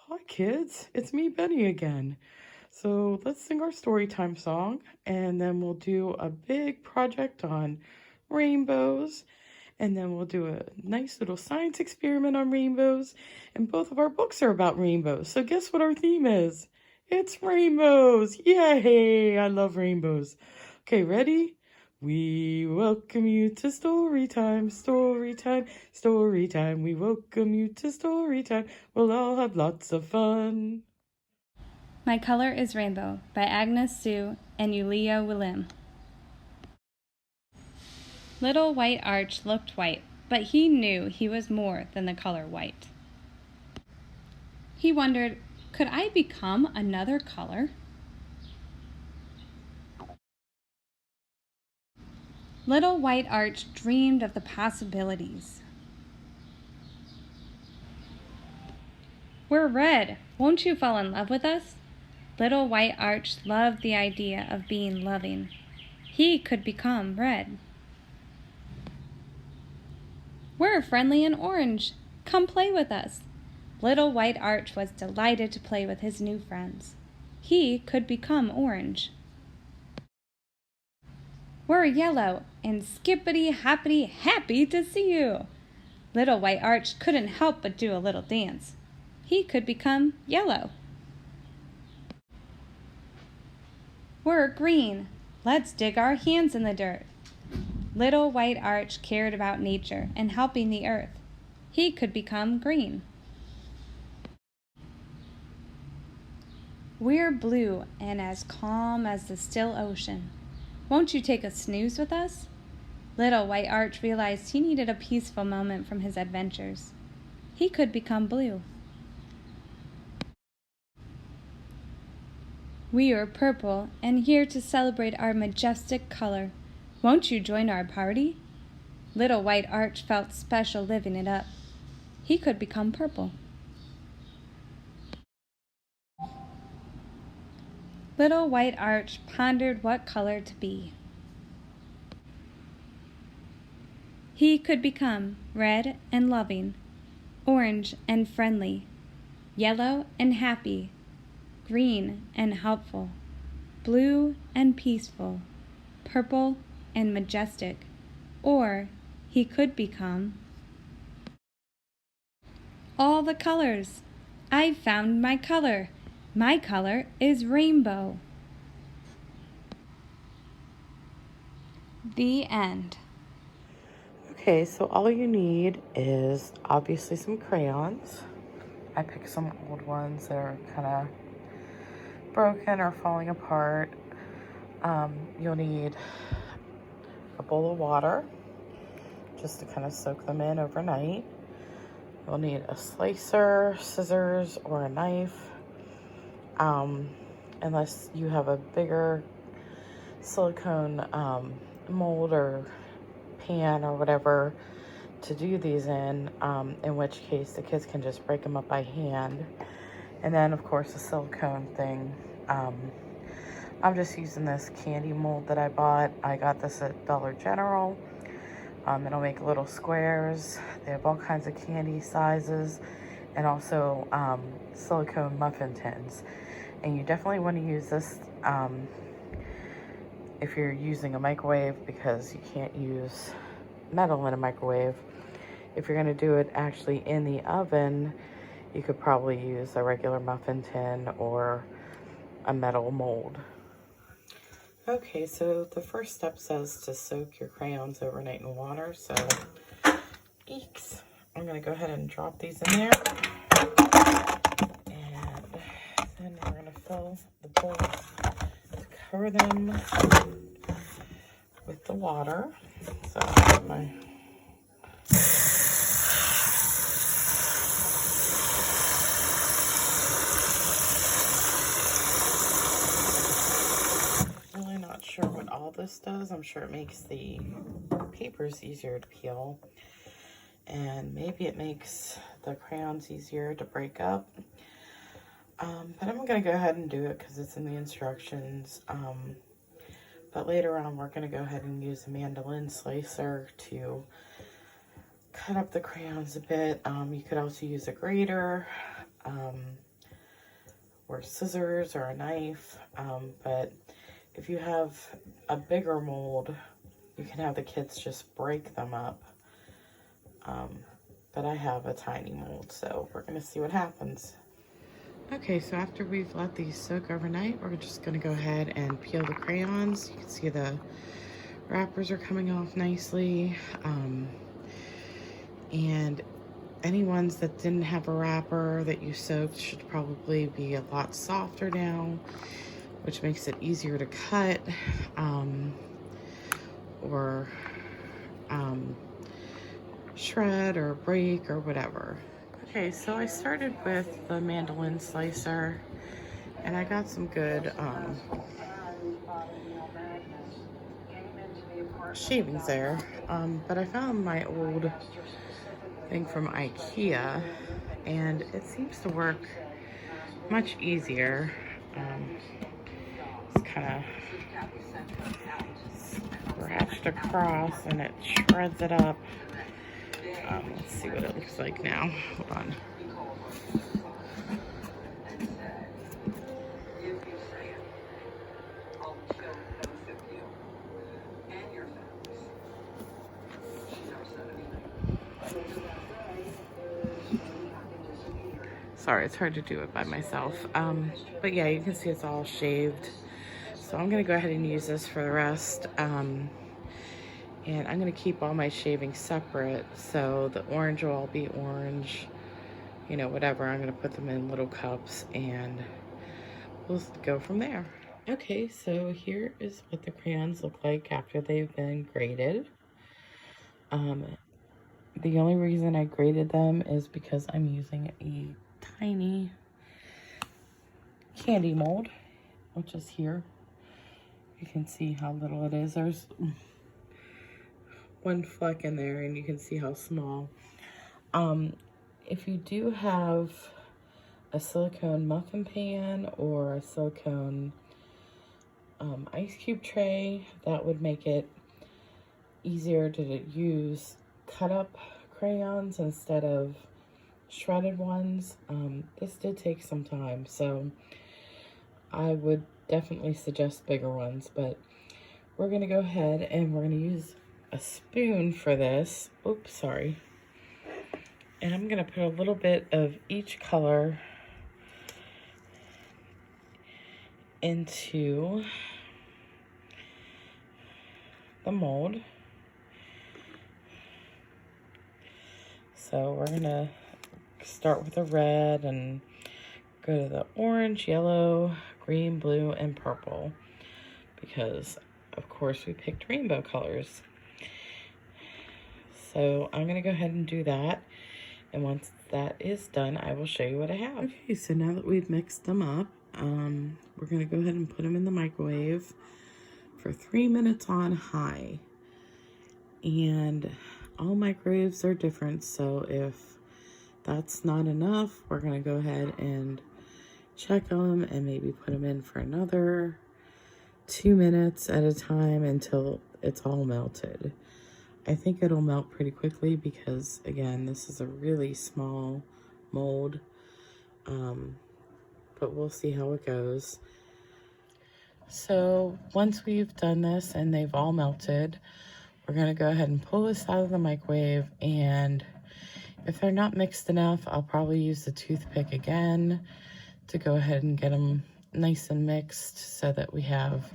Hi kids, it's me Benny again. So let's sing our story time song and then we'll do a big project on rainbows and then we'll do a nice little science experiment on rainbows and both of our books are about rainbows. So guess what our theme is? It's rainbows! Yay! I love rainbows. Okay, ready? We welcome you to story time, story time, story time. We welcome you to story time. We'll all have lots of fun. My Color is Rainbow by Agnes Sue and Yulia Willim. Little White Arch looked white, but he knew he was more than the color white. He wondered, could I become another color? Little White Arch dreamed of the possibilities. We're red. Won't you fall in love with us? Little White Arch loved the idea of being loving. He could become red. We're friendly and orange. Come play with us. Little White Arch was delighted to play with his new friends. He could become orange. We're yellow and skippity hoppity happy to see you. Little White Arch couldn't help but do a little dance. He could become yellow. We're green. Let's dig our hands in the dirt. Little White Arch cared about nature and helping the earth. He could become green. We're blue and as calm as the still ocean. Won't you take a snooze with us? Little White Arch realized he needed a peaceful moment from his adventures. He could become blue. We are purple and here to celebrate our majestic color. Won't you join our party? Little White Arch felt special living it up. He could become purple. Little White Arch pondered what color to be. He could become red and loving, orange and friendly, yellow and happy, green and helpful, blue and peaceful, purple and majestic, or he could become all the colors. I've found my color. My color is rainbow. The end. Okay, so all you need is obviously some crayons. I picked some old ones that are kind of broken or falling apart. You'll need a bowl of water just to kind of soak them in overnight. You'll need a slicer, scissors, or a knife. Unless you have a bigger silicone mold or pan or whatever to do these in which case the kids can just break them up by hand. And then of course the silicone thing. I'm just using this candy mold that I bought. I got this at Dollar General. It'll make little squares. They have all kinds of candy sizes and also silicone muffin tins. And you definitely want to use this if you're using a microwave because you can't use metal in a microwave. If you're going to do it actually in the oven, you could probably use a regular muffin tin or a metal mold. Okay, so the first step says to soak your crayons overnight in water. So, eeks. I'm going to go ahead and drop these in there. And then we're going to fill the bowls to cover them with the water. So, I'll put my really not sure what all this does. I'm sure it makes the papers easier to peel. And maybe it makes the crayons easier to break up. But I'm going to go ahead and do it because it's in the instructions. But later on, we're going to go ahead and use a mandolin slicer to cut up the crayons a bit. You could also use a grater. or scissors or a knife. But if you have a bigger mold, you can have the kids just break them up. But I have a tiny mold, so we're gonna see what happens. Okay, so after we've let these soak overnight, we're just gonna go ahead and peel the crayons. You can see the wrappers are coming off nicely. And any ones that didn't have a wrapper that you soaked should probably be a lot softer now, which makes it easier to cut or shred or break or whatever. Okay, so I started with the mandolin slicer and I got some good shavings there, but I found my old thing from IKEA and it seems to work much easier. It's kind of scratched across and it shreds it up. Let's see what it looks like now. Hold on. Sorry, it's hard to do it by myself. But yeah, you can see it's all shaved. So I'm gonna go ahead and use this for the rest. And I'm gonna keep all my shavings separate. So the orange will all be orange, you know, whatever. I'm gonna put them in little cups and we'll go from there. Okay, so here is what the crayons look like after they've been graded. The only reason I graded them is because I'm using a tiny candy mold, which is here. You can see how little it is. There's one fleck in there and you can see how small. If you do have a silicone muffin pan or a silicone ice cube tray, that would make it easier to use cut up crayons instead of shredded ones. This did take some time, so I would definitely suggest bigger ones, but we're gonna go ahead and we're gonna use a spoon for this. Oops, sorry. And I'm gonna put a little bit of each color into the mold. So we're gonna start with the red and go to the orange, yellow, green, blue, and purple because of course we picked rainbow colors. So I'm gonna go ahead and do that, and once that is done I will show you what I have. Okay, so now that we've mixed them up, we're gonna go ahead and put them in the microwave for 3 minutes on high. And all microwaves are different, so if that's not enough, we're gonna go ahead and check them and maybe put them in for another 2 minutes at a time until it's all melted. I think it'll melt pretty quickly because, again, this is a really small mold, but we'll see how it goes. So once we've done this and they've all melted, we're gonna go ahead and pull this out of the microwave, and if they're not mixed enough, I'll probably use the toothpick again to go ahead and get them nice and mixed so that we have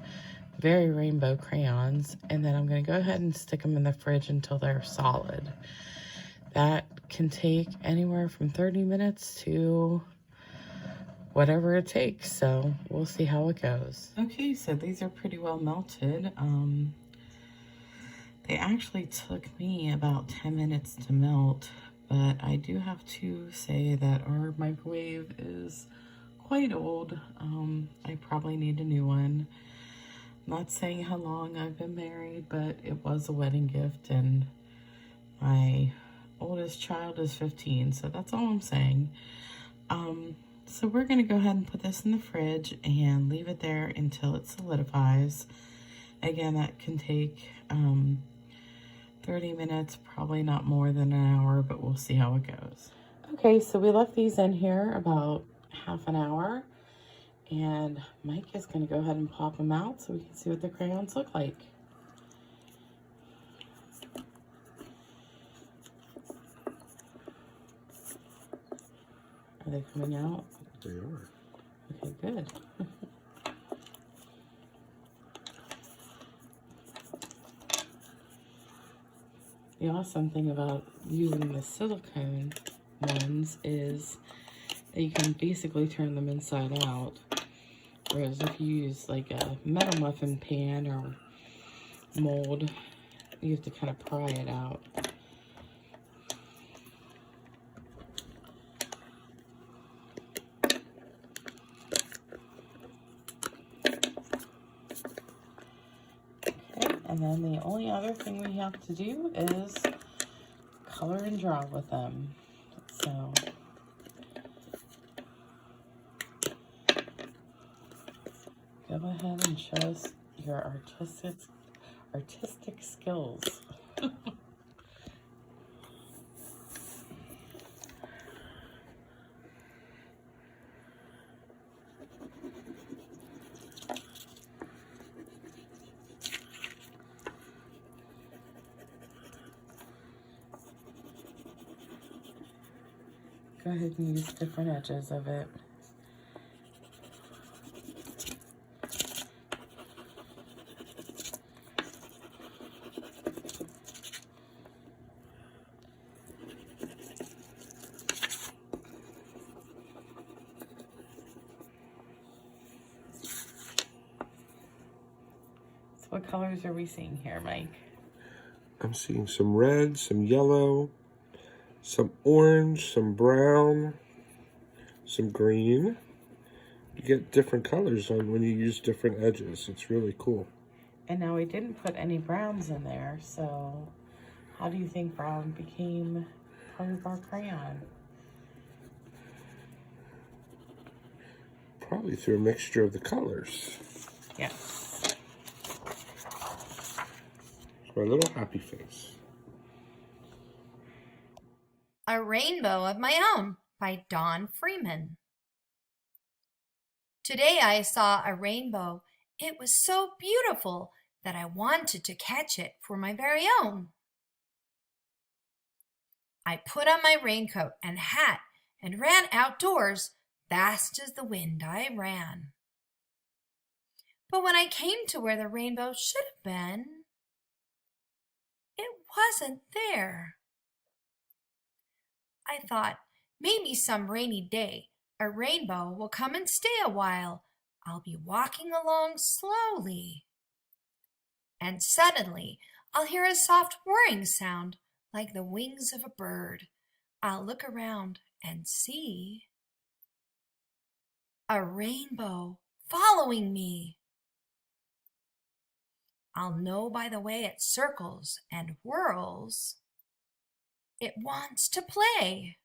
very rainbow crayons. And then I'm gonna go ahead and stick them in the fridge until they're solid. That can take anywhere from 30 minutes to whatever it takes, so we'll see how it goes. Okay, so these are pretty well melted. They actually took me about 10 minutes to melt, but I do have to say that our microwave is quite old. I probably need a new one. I'm not saying how long I've been married, but it was a wedding gift and my oldest child is 15, so that's all I'm saying. So we're gonna go ahead and put this in the fridge and leave it there until it solidifies. Again, that can take 30 minutes, probably not more than an hour, but we'll see how it goes. Okay, so we left these in here about half an hour, And Mike is going to go ahead and pop them out so we can see what the crayons look like. Are they coming out? They are. Okay, good. The awesome thing about using the silicone ones is that you can basically turn them inside out. Whereas if you use like a metal muffin pan or mold, you have to kind of pry it out. Okay, and then the only other thing we have to do is color and draw with them. So go ahead and show us your artistic skills. Go ahead and use different edges of it. So what colors are we seeing here, Mike? I'm seeing some red, some yellow, some orange, some brown, some green. You get different colors on when you use different edges. It's really cool. And now we didn't put any browns in there, so how do you think brown became part of our crayon? Probably through a mixture of the colors. Yes. It's my little happy face. A Rainbow of My Own by Dawn Freeman. Today I saw a rainbow. It was so beautiful that I wanted to catch it for my very own. I put on my raincoat and hat and ran outdoors. Fast as the wind I ran. But when I came to where the rainbow should have been, it wasn't there. I thought, maybe some rainy day, a rainbow will come and stay a while. I'll be walking along slowly. And suddenly, I'll hear a soft whirring sound like the wings of a bird. I'll look around and see a rainbow following me. I'll know by the way it circles and whirls. It wants to play.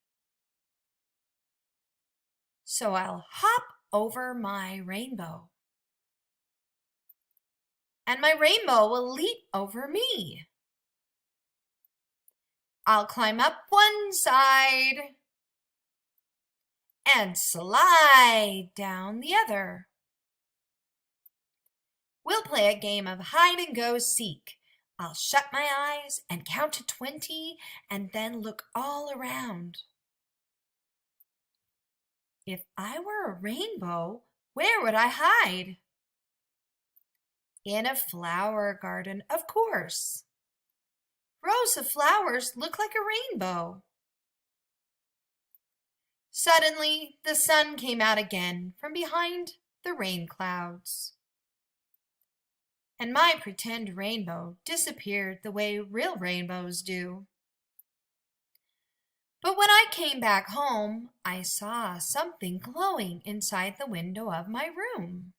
So I'll hop over my rainbow. And my rainbow will leap over me. I'll climb up one side and slide down the other. We'll play a game of hide and go seek. I'll shut my eyes and count to 20 and then look all around. If I were a rainbow, where would I hide? In a flower garden, of course. Rows of flowers look like a rainbow. Suddenly, the sun came out again from behind the rain clouds. And my pretend rainbow disappeared the way real rainbows do. But when I came back home, I saw something glowing inside the window of my room.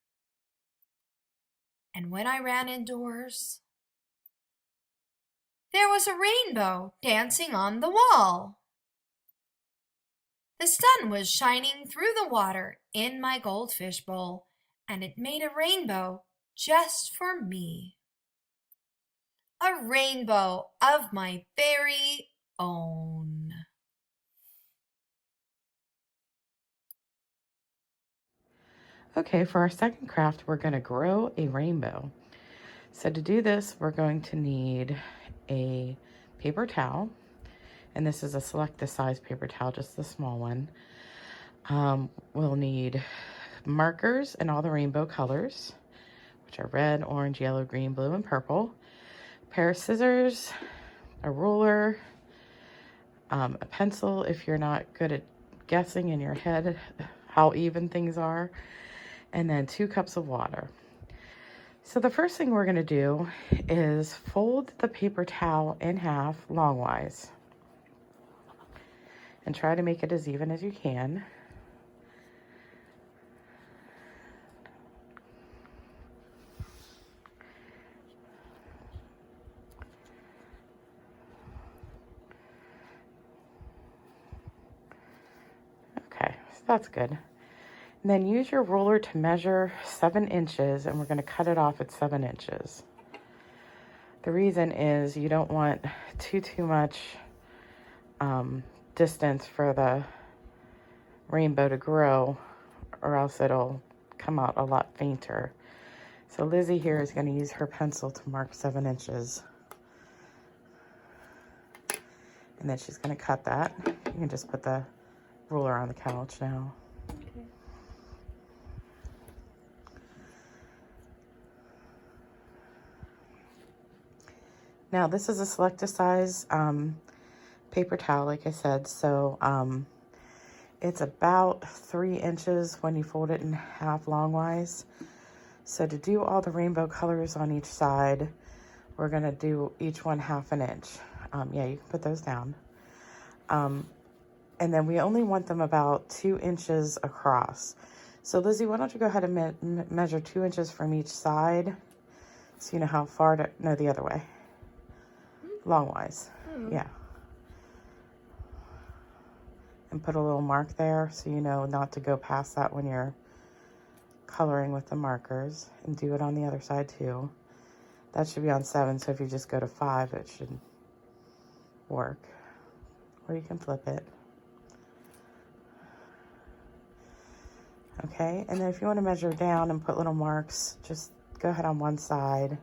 And when I ran indoors, there was a rainbow dancing on the wall. The sun was shining through the water in my goldfish bowl, and it made a rainbow just for me. A rainbow of my very own. Okay, for our second craft, we're going to grow a rainbow. So to do this, we're going to need a paper towel, and this is a select the size paper towel, just the small one. We'll need markers in all the rainbow colors, which are red, orange, yellow, green, blue, and purple. A pair of scissors, a ruler, a pencil if you're not good at guessing in your head how even things are, and then 2 cups of water. So the first thing we're going to do is fold the paper towel in half longwise and try to make it as even as you can. Okay, so that's good. And then use your ruler to measure 7 inches, and we're going to cut it off at 7 inches. The reason is you don't want too much distance for the rainbow to grow, or else it'll come out a lot fainter. So Lizzie here is going to use her pencil to mark 7 inches. And then she's going to cut that. You can just put the ruler on the couch now. Okay. Now this is a select size paper towel, like I said, so it's about 3 inches when you fold it in half longwise. So to do all the rainbow colors on each side, we're going to do each one 1/2 inch. Yeah, you can put those down. And then we only want them about 2 inches across. So Lizzie, why don't you go ahead and measure 2 inches from each side, so you know how far to, no, the other way. Longwise, yeah. And put a little mark there so you know not to go past that when you're coloring with the markers, and do it on the other side too. That should be on 7, so if you just go to 5, it should work. Or you can flip it. Okay, and then if you want to measure down and put little marks, just go ahead on one side.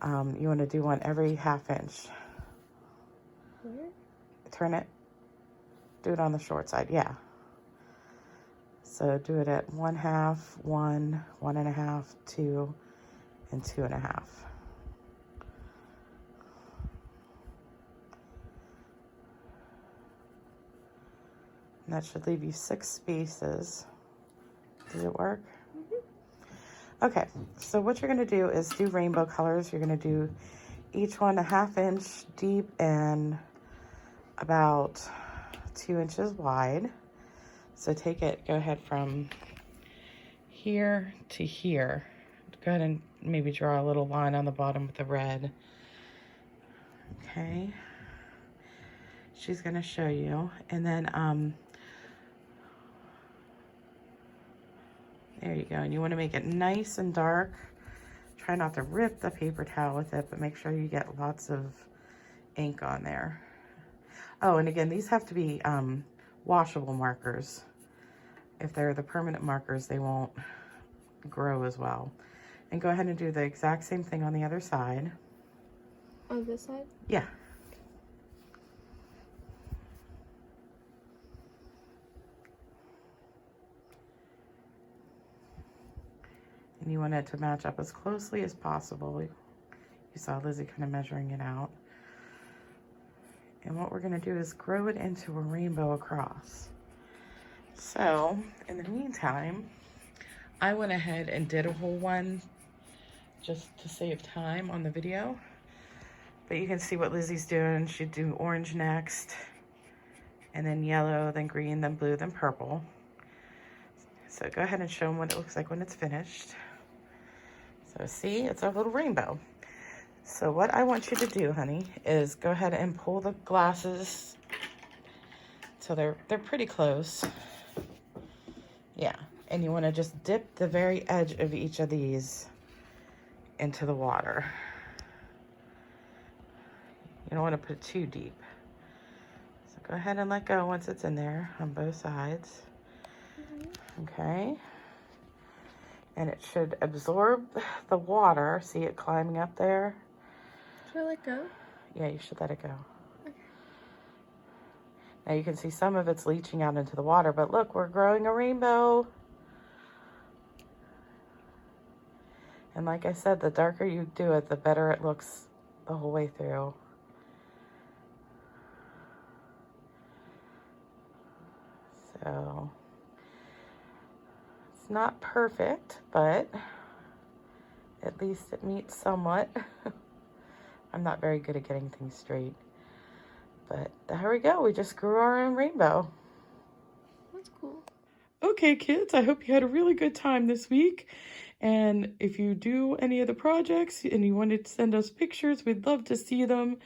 You want to do one every 1/2 inch. Where? Turn it. Do it on the short side, yeah. So do it at 1/2, 1, 1.5, 2, and 2.5. And that should leave you 6 spaces. Does it work? Okay, so what you're going to do is do rainbow colors. You're going to do each one 1/2 inch deep and about 2 inches wide. So take it, go ahead from here to here. Go ahead and maybe draw a little line on the bottom with the red. Okay. She's going to show you. And then, there you go. And you want to make it nice and dark. Try not to rip the paper towel with it, but make sure you get lots of ink on there. Oh, and again, these have to be washable markers. If they're the permanent markers, they won't grow as well. And go ahead and do the exact same thing on the other side. On this side? Yeah. And you want it to match up as closely as possible. You saw Lizzie kind of measuring it out. And what we're going to do is grow it into a rainbow across. So, in the meantime, I went ahead and did a whole one just to save time on the video. But you can see what Lizzie's doing. She'd do orange next, and then yellow, then green, then blue, then purple. So go ahead and show them what it looks like when it's finished. So see, it's our little rainbow. So what I want you to do, honey, is go ahead and pull the glasses so they're pretty close. Yeah, and you want to just dip the very edge of each of these into the water. You don't want to put it too deep. So go ahead and let go once it's in there on both sides. Okay. And it should absorb the water. See it climbing up there? Should I let go? Yeah, you should let it go. Okay. Now you can see some of it's leaching out into the water, but look, we're growing a rainbow. And like I said, the darker you do it, the better it looks the whole way through. So it's not perfect, but at least it meets somewhat. I'm not very good at getting things straight. But there we go. We just grew our own rainbow. That's cool. Okay, kids, I hope you had a really good time this week. And if you do any of the projects and you wanted to send us pictures, we'd love to see them.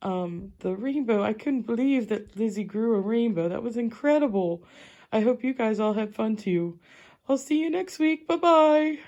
The rainbow, I couldn't believe that Lizzie grew a rainbow. That was incredible. I hope you guys all had fun too. I'll see you next week. Bye-bye.